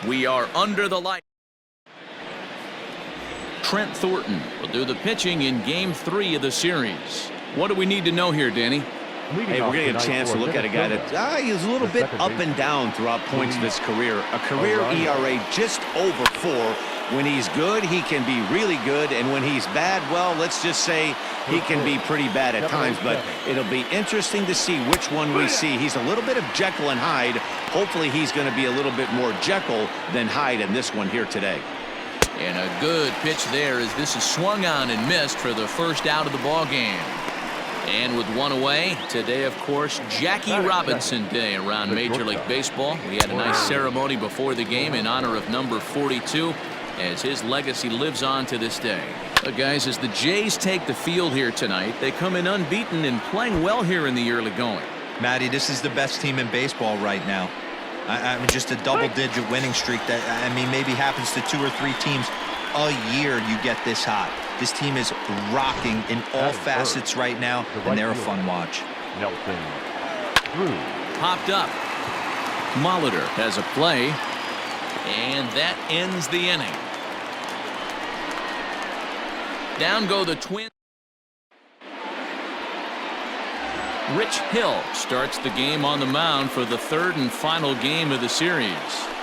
We are under the light. Trent Thornton will do the pitching in Game 3 of the series. What do we need to know here, Danny? Hey, we're going to get a chance to look at a guy that he's a little bit up and down throughout points of his career. A career ERA just over 4. When he's good, he can be really good. And when he's bad, well, let's just say he can be pretty bad at times. But it'll be interesting to see which one we see. He's a little bit of Jekyll and Hyde. Hopefully he's going to be a little bit more Jekyll than Hyde in this one here today. And a good pitch there as this is swung on and missed for the first out of the ball game. And with one away, today, of course, Jackie Robinson Day around Major League Baseball. We had a nice ceremony before the game in honor of number 42 as his legacy lives on to this day. But guys, as the Jays take the field here tonight, they come in unbeaten and playing well here in the early going. Matty, this is the best team in baseball right now. I mean, just a double-digit winning streak that, I mean, maybe happens to 2 or 3 teams a year you get this hot. This team is rocking in all facets right now, and they're a fun watch. Popped up. Molitor has a play, and that ends the inning. Down go the Twins. Rich Hill starts the game on the mound for the 3rd and final game of the series.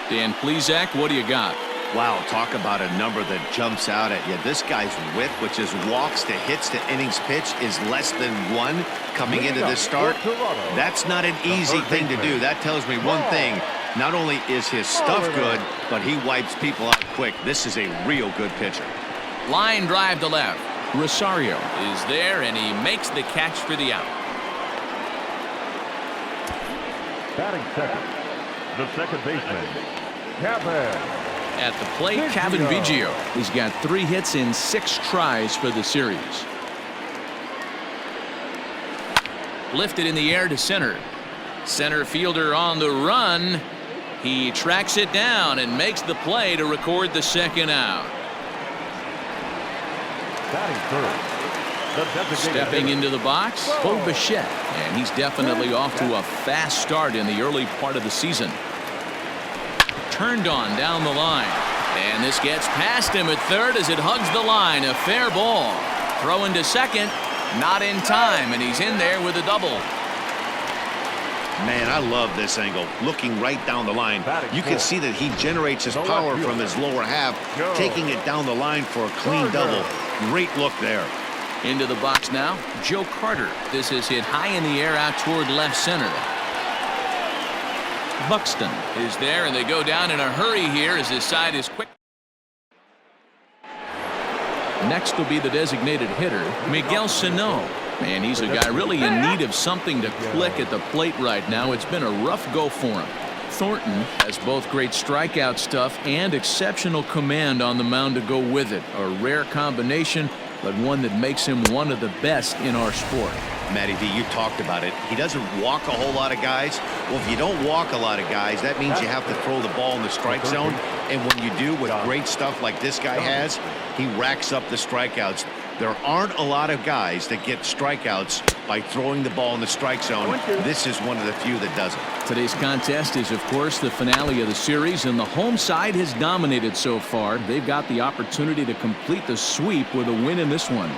Dan Plesac, what do you got? Wow, talk about a number that jumps out at you. This guy's whip, which is walks to hits to innings pitch, is less than 1 coming into this start. That's not an easy thing to do. That tells me one thing. Not only is his stuff good, but he wipes people out quick. This is a real good pitcher. Line drive to left. Rosario is there, and he makes the catch for the out. Batting second, the second baseman, Kevin. At the plate, Kevin Biggio. He's got 3 hits in 6 tries for the series. Lifted in the air to center. Center fielder on the run. He tracks it down and makes the play to record the 2nd out. Stepping into the box, Bo Bichette, and he's definitely off to a fast start in the early part of the season. Turned on down the line, and this gets past him at 3rd as it hugs the line. A fair ball. Throwing to 2nd, not in time, and he's in there with a double. Man, I love this angle. Looking right down the line, you can see that he generates his power from his lower half, taking it down the line for a clean double. Great look there. Into the box now, Joe Carter. This is hit high in the air out toward left center. Buxton is there, and they go down in a hurry here as his side is quick. Next will be the designated hitter, Miguel Sano. And he's a guy really in need of something to click at the plate right now. It's been a rough go for him. Thornton has both great strikeout stuff and exceptional command on the mound to go with it. A rare combination, but one that makes him one of the best in our sport. Matty D, you talked about it. He doesn't walk a whole lot of guys. Well, if you don't walk a lot of guys, that means you have to throw the ball in the strike zone. And when you do, with great stuff like this guy has, he racks up the strikeouts. There aren't a lot of guys that get strikeouts by throwing the ball in the strike zone. This is one of the few that does it. Today's contest is, of course, the finale of the series, and the home side has dominated so far. They've got the opportunity to complete the sweep with a win in this one.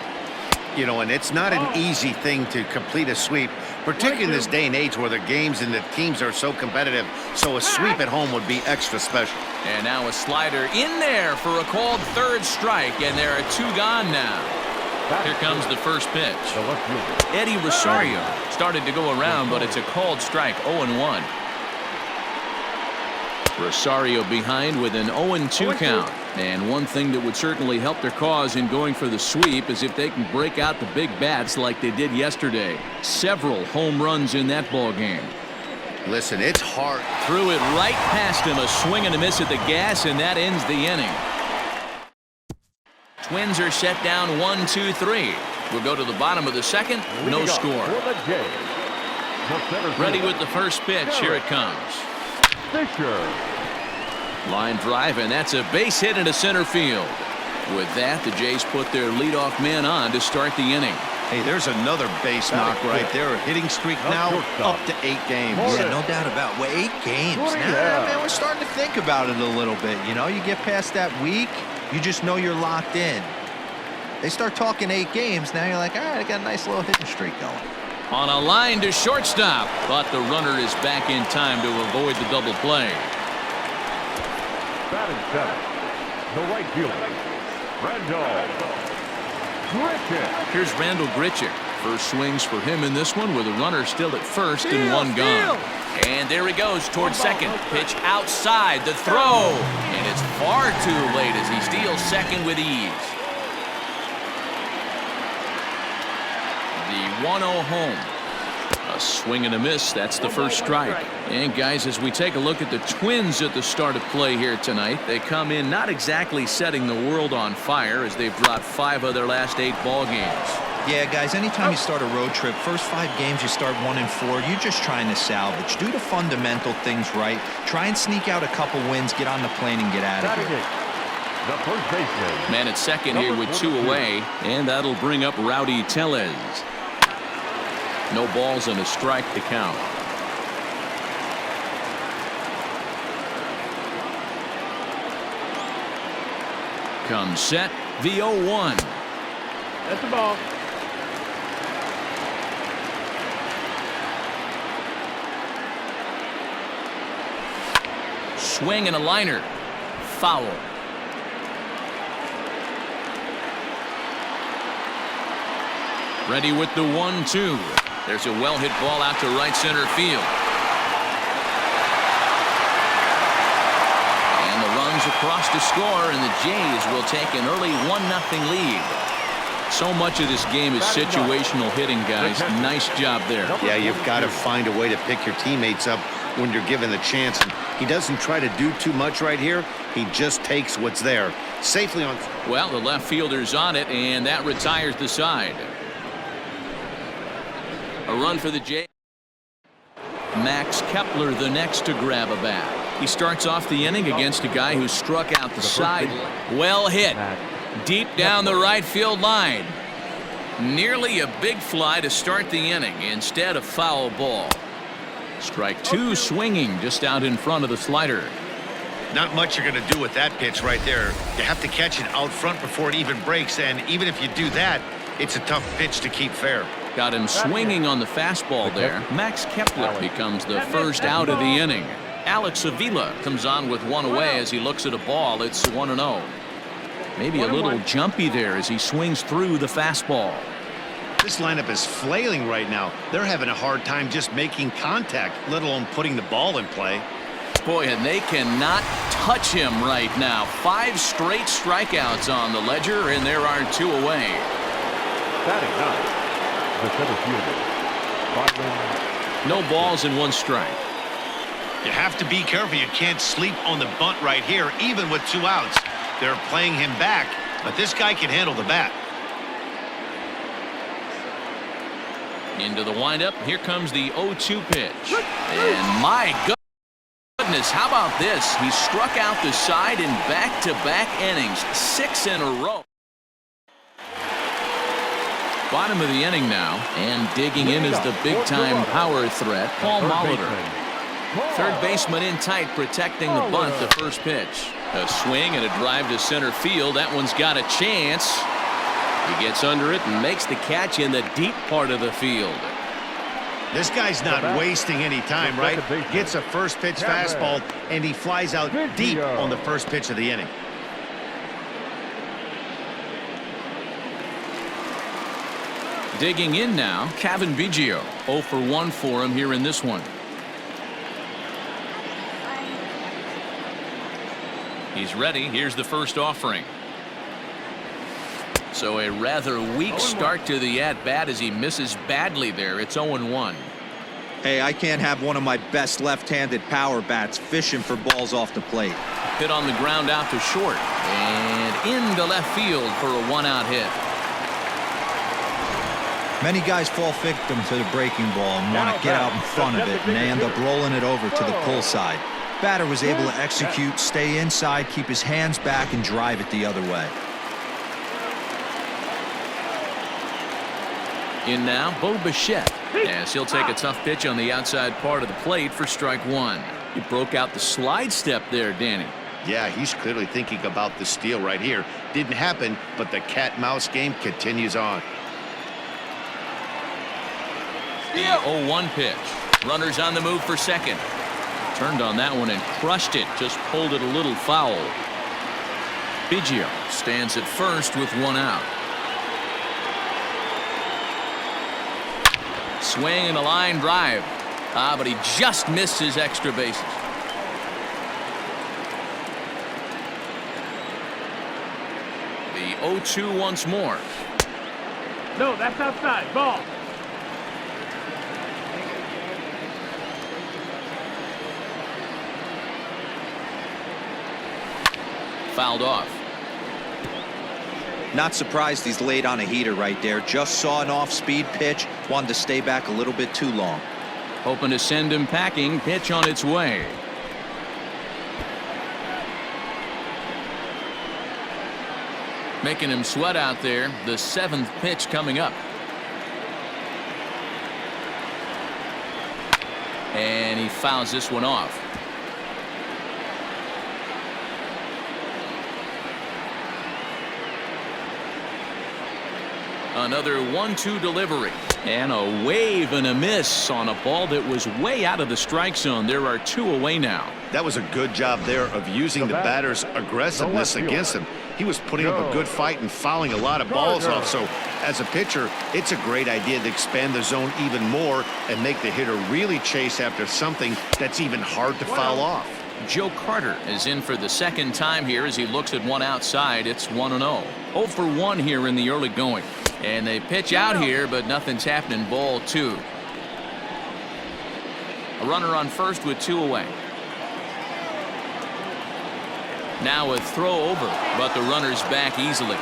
You know, and it's not an easy thing to complete a sweep, particularly in this day and age where the games and the teams are so competitive. So a sweep at home would be extra special. And now a slider in there for a called 3rd strike, and there are 2 gone now. Here comes the first pitch. Eddie Rosario started to go around, but it's a called strike, 0-1. Rosario behind with an 0-2 count. And one thing that would certainly help their cause in going for the sweep is if they can break out the big bats like they did yesterday. Several home runs in that ball game. Listen, it's hard. Threw it right past him, a swing and a miss at the gas, and that ends the inning. Twins are set down 1-2-3. We'll go to the bottom of the 2nd. No score. Ready with the first pitch. Here it comes. Line drive, and that's a base hit into center field. With that, the Jays put their leadoff man on to start the inning. Hey, there's another base knock right there. Hitting streak now up to 8 games. Yeah, no doubt about it. Well, 8 games. Now, man, we're starting to think about it a little bit. You know, you get past that week, you just know you're locked in. They start talking 8 games, now you're like, all right, I got a nice little hitting streak going. On a line to shortstop, but the runner is back in time to avoid the double play. Batting seventh, the right fielder, Randall Grichuk. Here's Randall Grichuk. First swings for him in this one with a runner still at first and one gone. And there he goes towards second. Pitch outside the throw. And it's far too late as he steals second with ease. The 1-0 home. A swing and a miss. That's the first strike. And guys, as we take a look at the Twins at the start of play here tonight, they come in not exactly setting the world on fire as they've dropped 5 of their last 8 ball games. Yeah, guys, anytime you start a road trip, first 5 games you start 1-4, you're just trying to salvage. Do the fundamental things right. Try and sneak out a couple wins, get on the plane, and get out of here. The first baseman. Man at second here with 2 away, and that'll bring up Rowdy Tellez. No balls and a strike to count. Comes set, the 0-1. That's the ball. Swing and a liner. Foul. Ready with the 1-2. There's a well-hit ball out to right center field. And the runs across to score, and the Jays will take an early 1-0 lead. So much of this game is situational hitting, guys. Nice job there. Yeah, you've got to find a way to pick your teammates up when you're given the chance. And he doesn't try to do too much right here. He just takes what's there. Safely on. Well, the left fielder's on it, and that retires the side. A run for the Jays. Max Kepler the next to grab a bat. He starts off the inning against a guy who struck out the side. Well hit. Deep down the right field line. Nearly a big fly to start the inning. Instead, a foul ball. Strike 2 swinging just out in front of the slider. Not much you're going to do with that pitch right there. You have to catch it out front before it even breaks. And even if you do that, it's a tough pitch to keep fair. Got him swinging on the fastball there. Max Kepler becomes the first out of the inning. Alex Avila comes on with 1 away as he looks at a ball. It's 1-0. Maybe a little jumpy there as he swings through the fastball. This lineup is flailing right now. They're having a hard time just making contact, let alone putting the ball in play. Boy, and they cannot touch him right now. 5 straight strikeouts on the ledger, and there are 2 away. Batting 9, the center fielder, No balls and 1 strike. You have to be careful. You can't sleep on the bunt right here, even with 2 outs. They're playing him back, but this guy can handle the bat. Into the windup. Here comes the 0-2 pitch. And my goodness, how about this? He struck out the side in back-to-back innings. 6 in a row. Bottom of the inning now, and digging in is the big-time power threat, Paul Molitor. Third baseman in tight, protecting the bunt, the first pitch. A swing and a drive to center field. That one's got a chance. He gets under it and makes the catch in the deep part of the field. This guy's not wasting any time, right? Gets a first pitch fastball, and he flies out deep on the first pitch of the inning. Digging in now, Kevin Biggio. 0 for 1 for him here in this one. He's ready. Here's the first offering. So a rather weak start to the at-bat as he misses badly there. It's 0-1. Hey, I can't have one of my best left-handed power bats fishing for balls off the plate. Hit on the ground out to short. And into left field for a 1-out hit. Many guys fall victim to the breaking ball and want to get out in front of it, and they end up rolling it over to the pull side. Batter was able to execute, stay inside, keep his hands back, and drive it the other way. In now, Bo Bichette. As he'll take a tough pitch on the outside part of the plate for strike one. He broke out the slide step there, Danny. Yeah, he's clearly thinking about the steal right here. Didn't happen, but the cat-mouse game continues on. The 0-1 pitch. Runners on the move for second. Turned on that one and crushed it. Just pulled it a little foul. Biggio stands at first with one out. Swing and a line drive. But he just missed his extra bases. The 0-2 once more. No, that's outside. Ball. Fouled off. Not surprised he's laid on a heater right there. Just saw an off-speed pitch. Wanted to stay back a little bit too long. Hoping to send him packing. Pitch on its way. Making him sweat out there. The 7th pitch coming up. And he fouls this one off. Another 1-2 delivery. And a wave and a miss on a ball that was way out of the strike zone. There are 2 away now. That was a good job there of using the batter's aggressiveness against him. He was putting up a good fight and fouling a lot of balls off. So as a pitcher, it's a great idea to expand the zone even more and make the hitter really chase after something that's even hard to foul off. Joe Carter is in for the second time here as he looks at one outside. It's 1-0. 0 for 1 here in the early going. And they pitch out here, but nothing's happening. Ball 2. A runner on first with 2 away. Now a throw over, but the runner's back easily.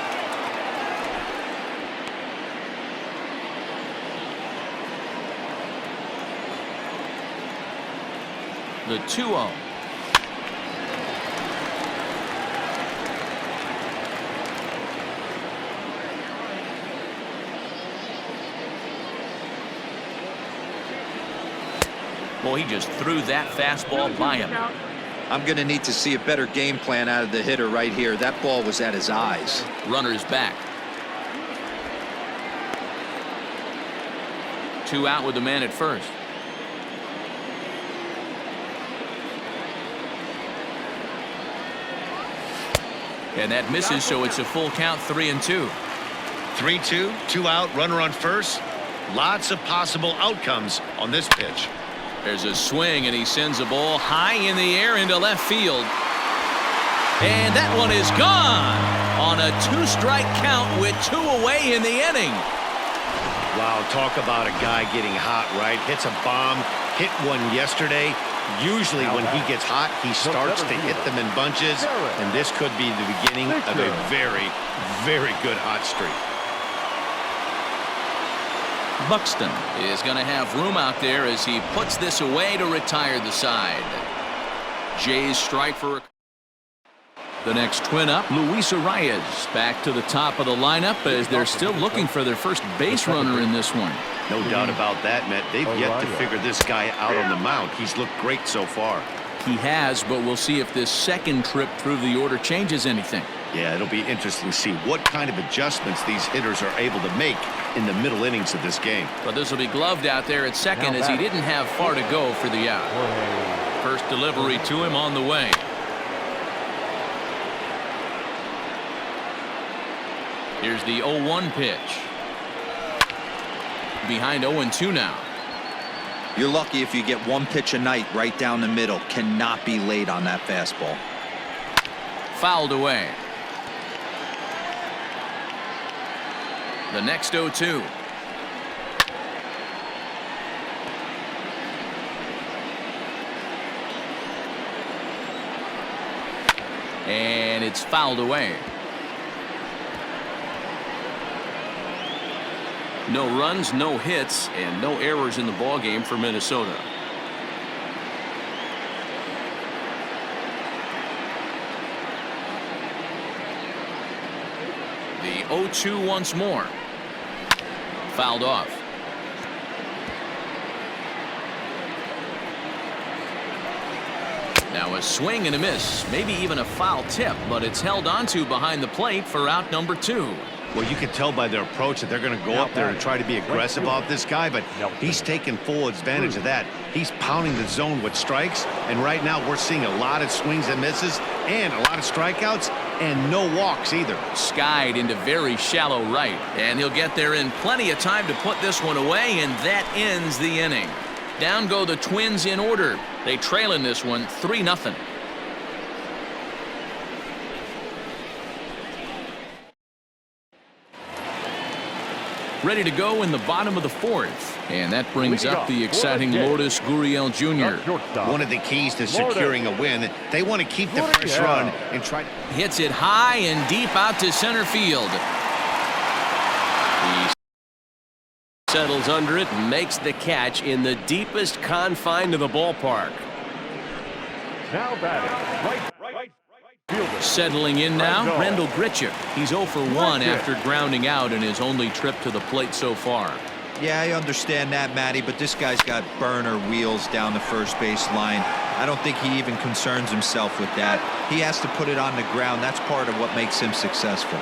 The 2-0. Boy, he just threw that fastball by him. I'm going to need to see a better game plan out of the hitter right here. That ball was at his eyes. Runner's back. 2 out with the man at first. And that misses, so it's a full count. 3-2. 3-2, 2 out, runner on first. Lots of possible outcomes on this pitch. There's a swing, and he sends a ball high in the air into left field. And that one is gone on a 2-strike count with 2 away in the inning. Wow, talk about a guy getting hot, right? Hits a bomb, hit one yesterday. Usually when he gets hot, he starts to hit them in bunches, and this could be the beginning of a very, very good hot streak. Buxton is going to have room out there as he puts this away to retire the side. Jays strike for the next twin up. Luis Arias back to the top of the lineup as they're still looking for their first base runner in this one. No doubt about that, Matt. They've yet to figure this guy out on the mound. He's looked great so far. He has, but we'll see if this second trip through the order changes anything. Yeah, it'll be interesting to see what kind of adjustments these hitters are able to make in the middle innings of this game. But this will be gloved out there at second as he didn't have far to go for the out. First delivery to him on the way. Here's the 0-1 pitch. Behind 0-2 now. You're lucky if you get one pitch a night right down the middle. Cannot be late on that fastball. Fouled away. The next 0-2. And it's fouled away. No runs, no hits, and no errors in the ballgame for Minnesota. The 0-2 once more. fouled off. Now a swing and a miss, maybe even a foul tip, but it's held onto behind the plate for out number 2. Well, you can tell by their approach that they're going to go up there and try to be aggressive off this guy, but he's taking full advantage of that. He's pounding the zone with strikes, and right now we're seeing a lot of swings and misses and a lot of strikeouts and no walks either. Skied into very shallow right, and he'll get there in plenty of time to put this one away, and that ends the inning. Down go the Twins in order. They trail in this one 3-0. Ready to go in the bottom of the 4th, and that brings up the exciting Lourdes Gurriel Jr. One of the keys to securing a win, they want to keep the fresh run and try to... Hits it high and deep out to center field. He settles under it and makes the catch in the deepest confine of the ballpark. Now batting, right fielder. Settling in now, Rendell Grichuk. He's 0 for 1 after grounding out in his only trip to the plate so far. Yeah, I understand that, Matty, but this guy's got burner wheels down the first base line. I don't think he even concerns himself with that. He has to put it on the ground. That's part of what makes him successful.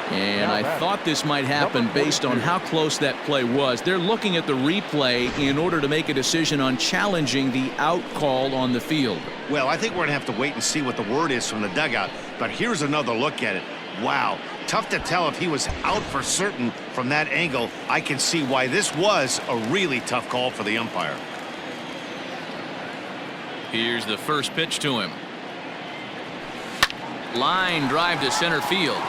And I thought this might happen based on how close that play was. They're looking at the replay in order to make a decision on challenging the out call on the field. Well, I think we're going to have to wait and see what the word is from the dugout. But here's another look at it. Wow. Tough to tell if he was out for certain from that angle. I can see why this was a really tough call for the umpire. Here's the first pitch to him. Line drive to center field.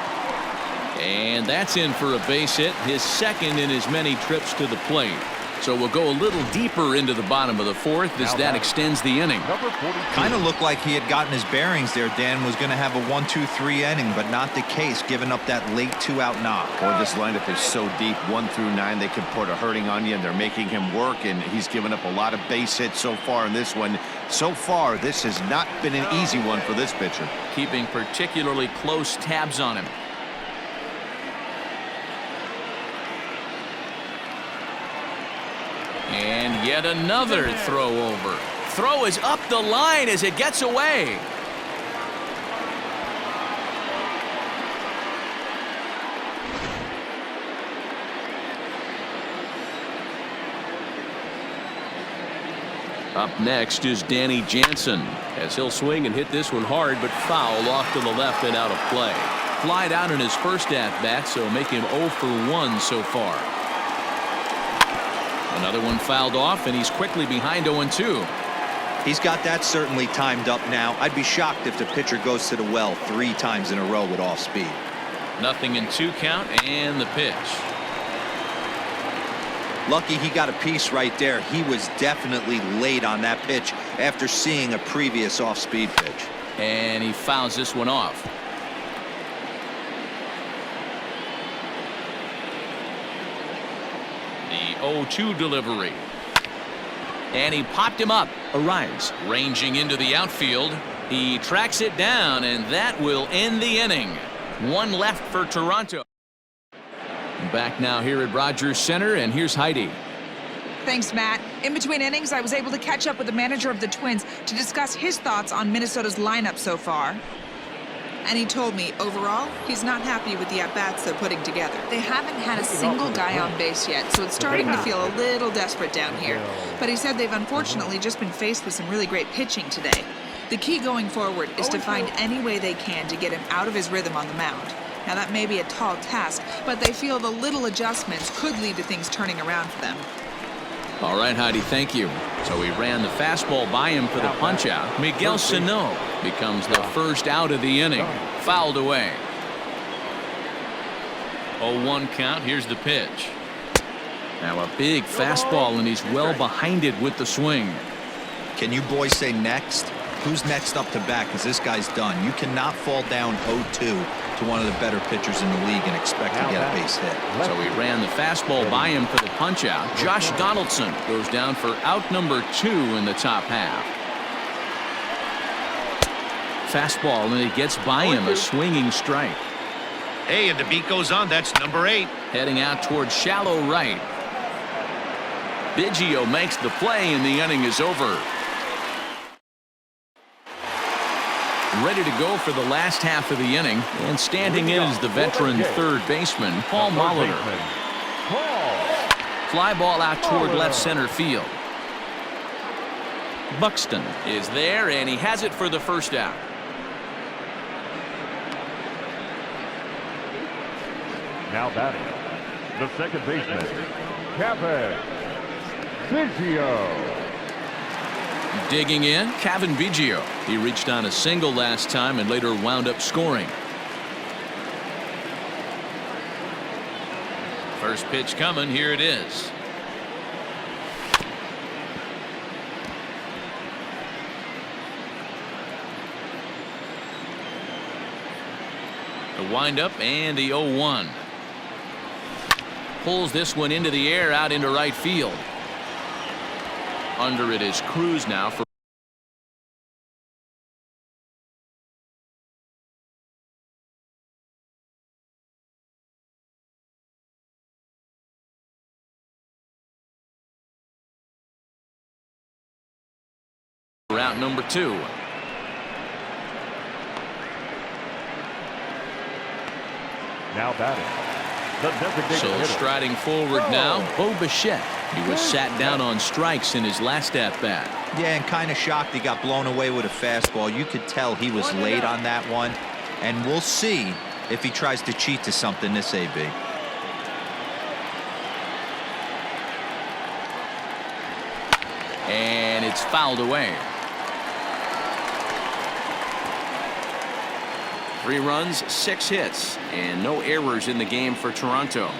And that's in for a base hit, his second in as many trips to the plate. So we'll go a little deeper into the bottom of the 4th as that extends the inning. Kind of looked like he had gotten his bearings there. Dan was going to have a 1-2-3 inning, but not the case, giving up that late 2-out knock. Boy, this lineup is so deep, 1 through 9. They can put a hurting on you, and they're making him work, and he's given up a lot of base hits so far in this one. So far, this has not been an easy one for this pitcher. Keeping particularly close tabs on him. And yet another throw over. Throw is up the line as it gets away. Up next is Danny Jansen, as he'll swing and hit this one hard, but foul off to the left and out of play. Flied out in his first at-bat, so make him 0 for 1 so far. Another one fouled off, and he's quickly behind 0-2. He's got that certainly timed up now. I'd be shocked if the pitcher goes to the well 3 times in a row with off speed. 0-2 count, and the pitch. Lucky he got a piece right there. He was definitely late on that pitch after seeing a previous off-speed pitch. And he fouls this one off. The 0-2 delivery. And he popped him up. Arrives, ranging into the outfield. He tracks it down, and that will end the inning. 1 left for Toronto. Back now here at Rogers Center, and here's Heidi. Thanks, Matt. In between innings, I was able to catch up with the manager of the Twins to discuss his thoughts on Minnesota's lineup so far. And he told me, overall, he's not happy with the at-bats they're putting together. They haven't had a single guy on base yet, so it's starting to feel a little desperate down here. But he said they've unfortunately just been faced with some really great pitching today. The key going forward is to find any way they can to get him out of his rhythm on the mound. Now, that may be a tall task, but they feel the little adjustments could lead to things turning around for them. All right, Heidi, thank you. So he ran the fastball by him for the punch-out. Miguel Sano becomes the first out of the inning. Fouled away. 0-1 count. Here's the pitch. Now a big fastball, and he's well behind it with the swing. Can you boys say next? Who's next up to bat? Because this guy's done. You cannot fall down 0-2 to one of the better pitchers in the league and expect to get a base hit. So he ran the fastball by him for the punch-out. Josh Donaldson goes down for out number 2 in the top half. Fastball, and it gets by him, a swinging strike. Hey, and the beat goes on. That's number 8. Heading out towards shallow right. Biggio makes the play, and the inning is over. Ready to go for the last half of the inning, and standing in is the veteran third baseman, Paul Molitor. Fly ball out toward left center field. Buxton is there, and he has it for the first out. Now batting, the second baseman, Kevin Biggio. Digging in, Kevin Biggio. He reached on a single last time and later wound up scoring. First pitch coming. Here it is. The windup and the 0-1. Pulls this one into the air out into right field. Under it is Cruz now for route number 2. Now batting, the designated So hitter. striding forward now, Bo Bichette. He was sat down on strikes in his last at-bat. Yeah, and kind of shocked he got blown away with a fastball. You could tell he was late on that one, and we'll see if he tries to cheat to something this AB. And it's fouled away. 3 runs, 6 hits, and no errors in the game for Toronto.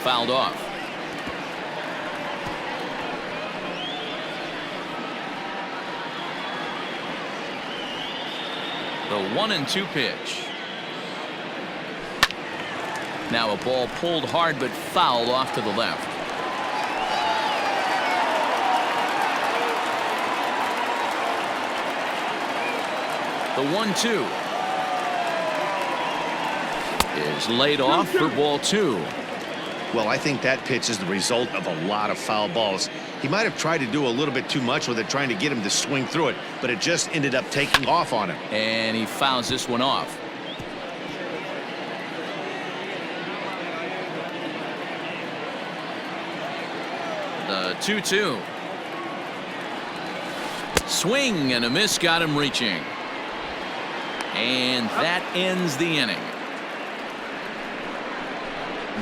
Fouled off. The 1-2 pitch. Now a ball pulled hard but fouled off to the left. The 1-2 is laid off for ball 2. Well, I think that pitch is the result of a lot of foul balls. He might have tried to do a little bit too much with it, trying to get him to swing through it, but it just ended up taking off on him. And he fouls this one off. The 2-2. Swing and a miss got him reaching. And that ends the inning.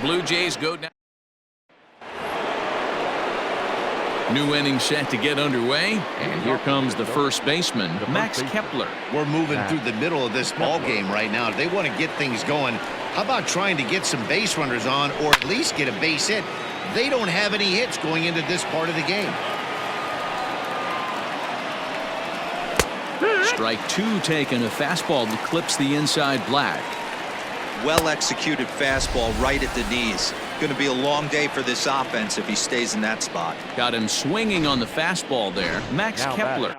Blue Jays go down. New inning set to get underway, and here comes the first baseman, Max Kepler. We're moving through the middle of this ball game right now. They want to get things going. How about trying to get some base runners on, or at least get a base hit? They don't have any hits going into this part of the game. Strike 2 taken, a fastball that clips the inside black. Well executed fastball right at the knees. Going to be a long day for this offense if he stays in that spot. Got him swinging on the fastball there. Max Kepler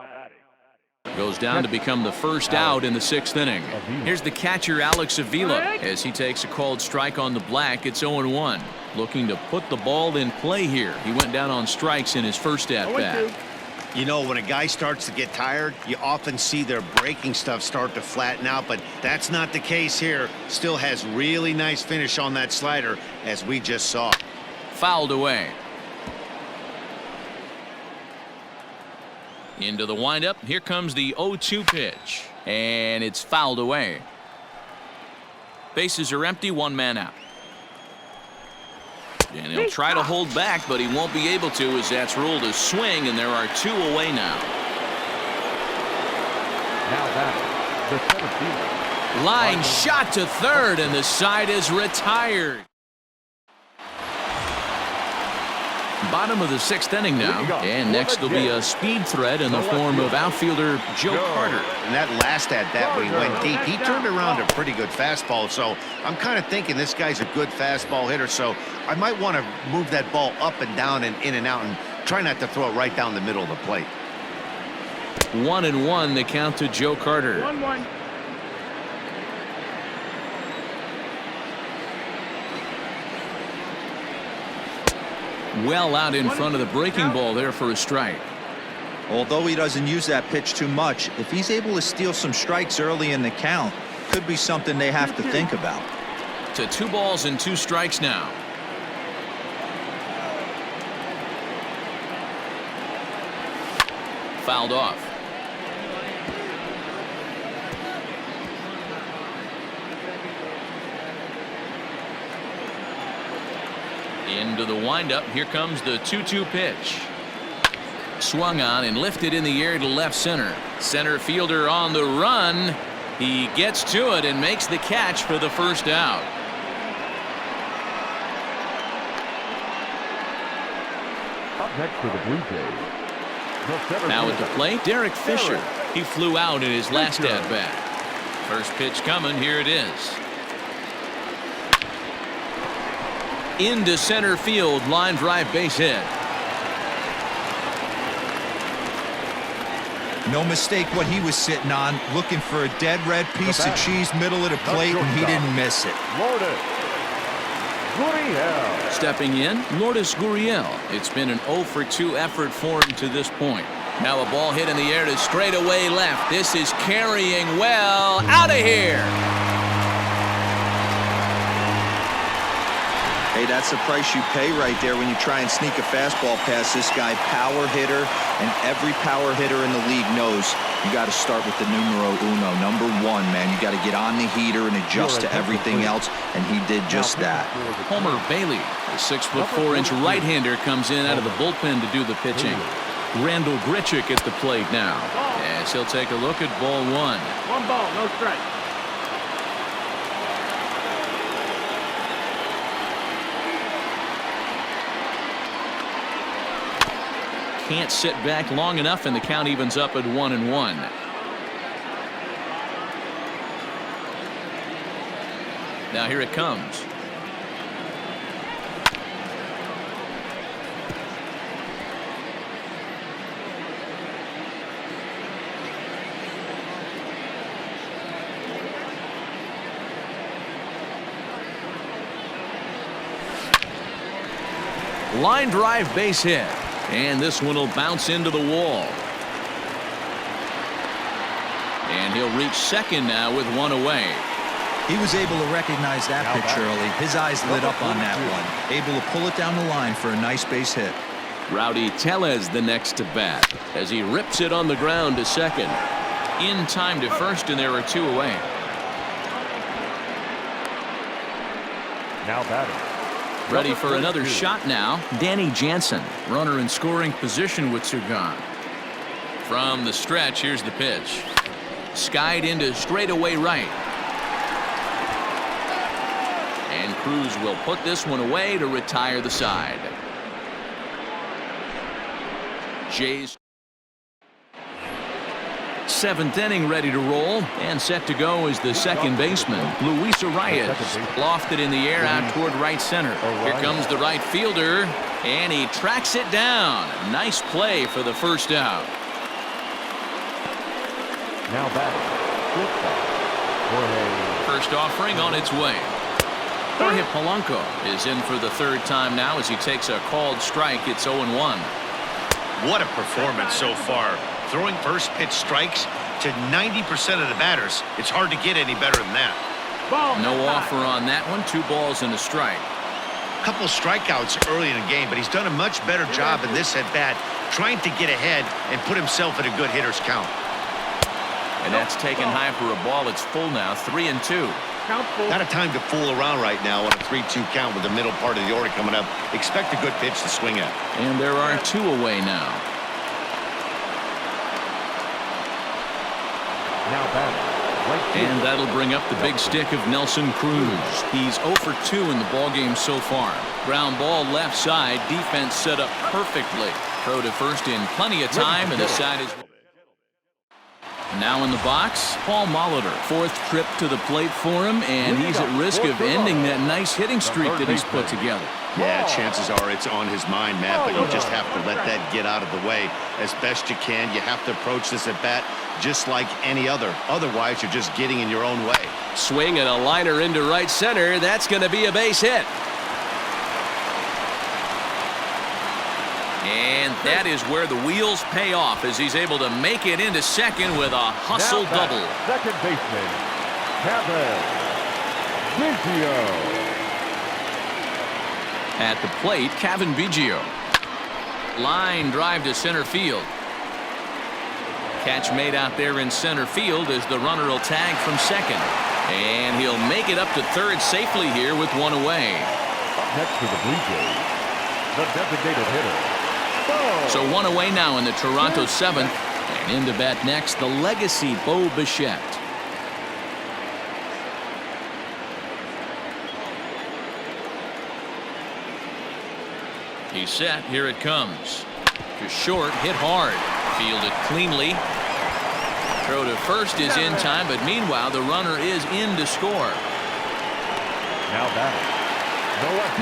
goes down to become the first out in the 6th inning. Here's the catcher, Alex Avila, as he takes a called strike on the black. It's 0-1. Looking to put the ball in play here. He went down on strikes in his first at-bat. You know, when a guy starts to get tired, you often see their breaking stuff start to flatten out, but that's not the case here. Still has really nice finish on that slider, as we just saw. Fouled away. Into the windup. Here comes the 0-2 pitch. And it's fouled away. Bases are empty, 1 man out. And he'll try to hold back, but he won't be able to, as that's ruled a swing, and there are 2 away now. Now that the center fielder. Line shot to third, and the side is retired. Bottom of the 6th inning now, and next will be a speed threat in the form of outfielder Joe Carter. And that last at-bat when he went deep, he turned around a pretty good fastball, so I'm kind of thinking this guy's a good fastball hitter, so I might want to move that ball up and down and in and out and try not to throw it right down the middle of the plate. 1-1, the count to Joe Carter. 1-1. Well out in front of the breaking ball there for a strike. Although he doesn't use that pitch too much, if he's able to steal some strikes early in the count, could be something they have to think about. To 2 balls and 2 strikes now. Fouled off. Into the windup. Here comes the 2-2 pitch. Swung on and lifted in the air to left center. Center fielder on the run. He gets to it and makes the catch for the first out. Up next for the Blue Jays. Now at the plate, Derek Fisher. He flew out in his last at bat. First pitch coming. Here it is. Into center field, line drive, base hit. No mistake what he was sitting on, looking for a dead red piece of cheese middle of the plate, and he didn't miss it. Lourdes Gurriel. Stepping in, Lourdes Gurriel. It's been an 0-for-2 effort for him to this point. Now a ball hit in the air to straightaway left. This is carrying well. Out of here. Hey, that's the price you pay right there when you try and sneak a fastball past this guy. Power hitter, and every power hitter in the league knows you got to start with the numero uno, number 1, man. You got to get on the heater and adjust to everything else, and he did just that. Homer Bailey, the 6'4" right-hander, comes in out of the bullpen to do the pitching. Randall Grichuk at the plate now. Yes, he'll take a look at ball 1. 1 ball, no strike. Can't sit back long enough, and the count evens up at 1-1. Now here it comes. Line drive, base hit. And this one will bounce into the wall. And he'll reach second now with 1 away. He was able to recognize that pitch early. His eyes lit up on that one. Able to pull it down the line for a nice base hit. Rowdy Tellez the next to bat as he rips it on the ground to second. In time to first, and there are 2 away. Now batting. Ready for another shot now. Danny Jansen, runner in scoring position with 2 gone. From the stretch, here's the pitch. Skied into straightaway right. And Cruz will put this one away to retire the side. Jays. 7th inning ready to roll, and set to go is the second baseman, Luis Arias. Lofted in the air out toward right center. Here comes the right fielder, and he tracks it down. Nice play for the first out. Now batting. First offering on its way. Jorge Polanco is in for the 3rd time now as he takes a called strike. It's 0-1. What a performance so far. Throwing first pitch strikes to 90% of the batters. It's hard to get any better than that. No offer on that one. 2 balls and a strike. Couple strikeouts early in the game, but he's done a much better job in this at bat, trying to get ahead and put himself in a good hitter's count. And that's taken high for a ball. It's full now. 3-2. Not a time to fool around right now on a 3-2 count with the middle part of the order coming up. Expect a good pitch to swing at. And there are 2 away now. Now batting. And that'll bring up the big stick of Nelson Cruz. He's 0 for 2 in the ballgame so far. Ground ball left side. Defense set up perfectly. Throw to first in plenty of time, and the side is... Now in the box, Paul Molitor. Fourth trip to the plate for him, and he's at risk of ending that nice hitting streak that he's put together. Yeah, chances are it's on his mind, Matt, but you just have to let that get out of the way as best you can. You have to approach this at bat just like any other. Otherwise, you're just getting in your own way. Swing and a liner into right center. That's going to be a base hit. And that is where the wheels pay off as he's able to make it into second with a hustle double. Second baseman, Kevin Biggio. At the plate, Kevin Biggio. Line drive to center field. Catch made out there in center field as the runner will tag from second. And he'll make it up to third safely here with one away. Up next to the Blue Jays, the designated hitter. So one away now in the Toronto seventh. And in to bat next, the legacy Bo Bichette. He's set. Here it comes. To short, hit hard. Fielded cleanly. Throw to first is in time, but meanwhile the runner is in to score. Now batting.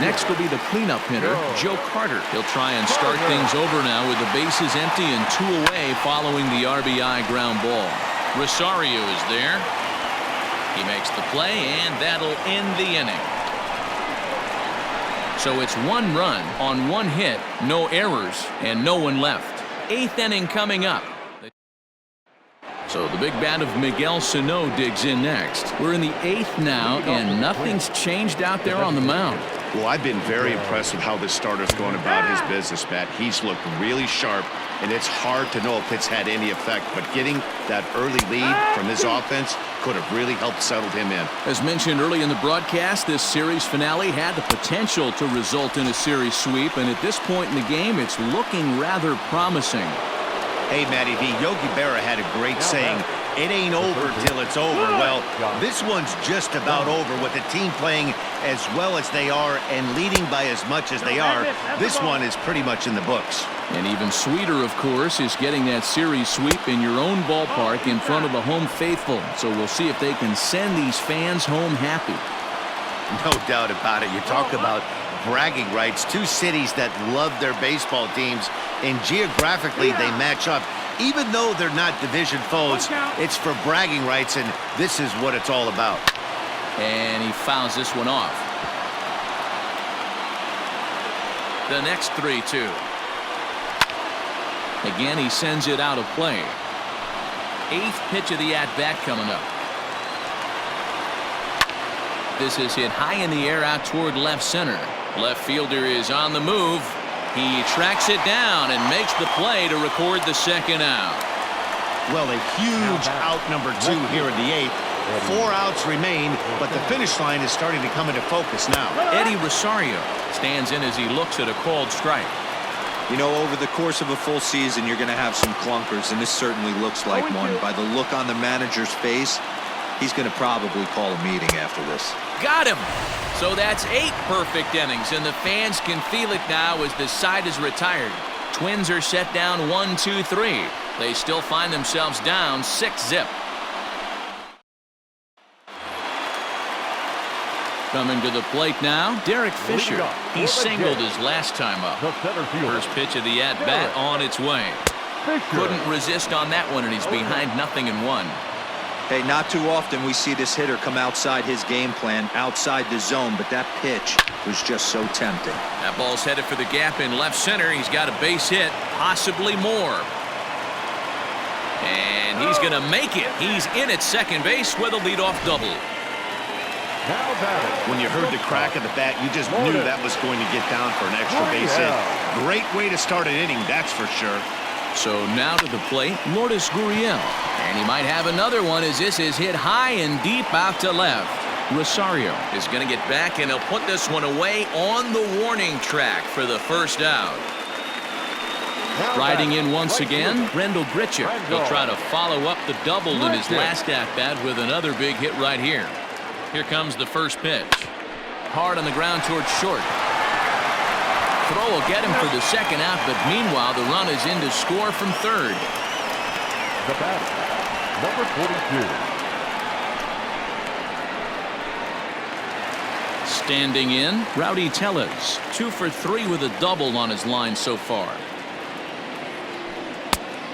Next will be the cleanup hitter, Joe Carter. He'll try and start things over now with the bases empty and two away following the RBI ground ball. Rosario is there. He makes the play, and that'll end the inning. So it's one run on one hit, no errors, and no one left. Eighth inning coming up. So the big bat of Miguel Sano digs in next. We're in the eighth now, and nothing's changed out there on the mound. Well, I've been very impressed with how this starter's going about his business, Matt. He's looked really sharp, and it's hard to know if it's had any effect. But getting that early lead from his offense could have really helped settle him in. As mentioned early in the broadcast, this series finale had the potential to result in a series sweep, and at this point in the game, it's looking rather promising. Hey, Matty V, Yogi Berra had a great saying, it ain't over till it's over. Well, this one's just about over with the team playing as well as they are and leading by as much as they are. This one is pretty much in the books. And even sweeter, of course, is getting that series sweep in your own ballpark in front of the home faithful. So we'll see if they can send these fans home happy. No doubt about it. You talk about bragging rights. Two cities that love their baseball teams, and geographically they match up. Even though they're not division foes, it's for bragging rights, and this is what it's all about. And he fouls this one off. The next 3-2. Again, he sends it out of play. Eighth pitch of the at-bat coming up. This is hit high in the air out toward left center. Left fielder is on the move. He tracks it down and makes the play to record the second out. Well, a huge out number 2 here in the eighth. 4 outs remain, but the finish line is starting to come into focus now. Eddie Rosario stands in as he looks at a called strike. You know, over the course of a full season, you're going to have some clunkers, and this certainly looks like one. By the look on the manager's face, he's going to probably call a meeting after this. Got him! So that's 8 perfect innings, and the fans can feel it now as the side is retired. Twins are set down 1-2-3. They still find themselves down 6-0. Coming to the plate now, Derek Fisher. He singled his last time up. First pitch of the at-bat on its way. Couldn't resist on that one, and he's behind 0-1. Hey, not too often we see this hitter come outside his game plan, outside the zone, but that pitch was just so tempting. That ball's headed for the gap in left center. He's got a base hit, possibly more. And he's going to make it. He's in at second base with a leadoff double. When you heard the crack of the bat, you just knew that was going to get down for an extra base hit. Great way to start an inning, that's for sure. So now to the plate, Lourdes Gurriel. And he might have another one as this is hit high and deep out to left. Rosario is going to get back, and he'll put this one away on the warning track for the first out. Riding in once again, Rendell Grichuk. He'll try to follow up the double in his last at-bat with another big hit right here. Here comes the first pitch. Hard on the ground towards short. Throw will get him for the second out, but meanwhile the run is in to score from third. The batter, Number 42. Standing in, Rowdy Tellez, 2 for 3 with a double on his line so far.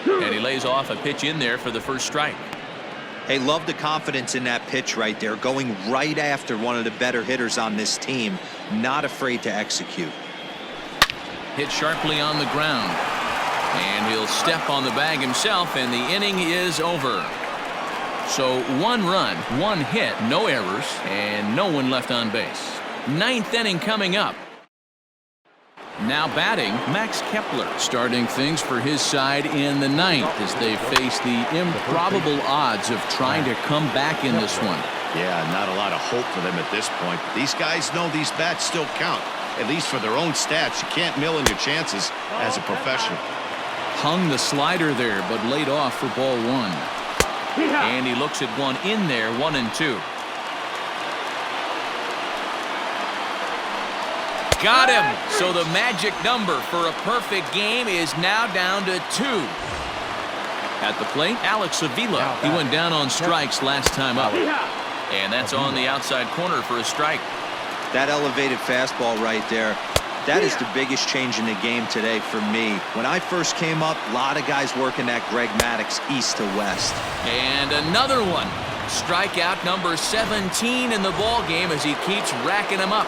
And he lays off a pitch in there for the first strike. Hey, love the confidence in that pitch right there, going right after one of the better hitters on this team, not afraid to execute. Hit sharply on the ground. And he'll step on the bag himself, and the inning is over. So 1 run, 1 hit, no errors, and no one left on base. 9th inning coming up. Now batting, Max Kepler, starting things for his side in the 9th as they face the improbable odds of trying to come back in this one. Yeah, not a lot of hope for them at this point. These guys know these bats still count, at least for their own stats. You can't mill in your chances as a professional. Hung the slider there, but laid off for ball 1. And he looks at one in there, 1-2. Got him. So the magic number for a perfect game is now down to 2. At the plate, Alex Avila. He went down on strikes last time up. And that's on the outside corner for a strike. That elevated fastball right there, that is the biggest change in the game today for me. When I first came up, a lot of guys working that Greg Maddux east to west. And another one. Strikeout number 17 in the ball game as he keeps racking them up.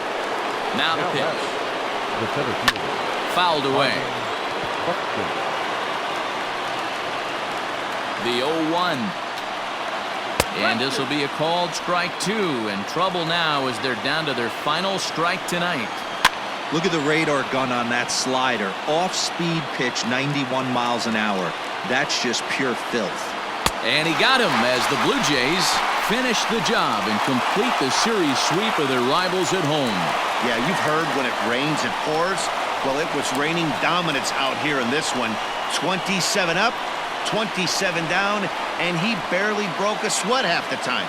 Now the pitch. Fouled away. The 0-1. And this will be a called strike 2. And trouble now as they're down to their final strike tonight. Look at the radar gun on that slider. Off-speed pitch, 91 miles an hour. That's just pure filth. And he got him as the Blue Jays finish the job and complete the series sweep of their rivals at home. Yeah, you've heard when it rains, it pours. Well, it was raining dominance out here in this one. 27 up, 27 down, and he barely broke a sweat half the time.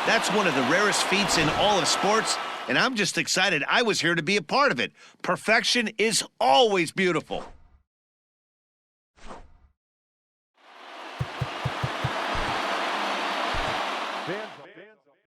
That's one of the rarest feats in all of sports, and I'm just excited I was here to be a part of it. Perfection is always beautiful.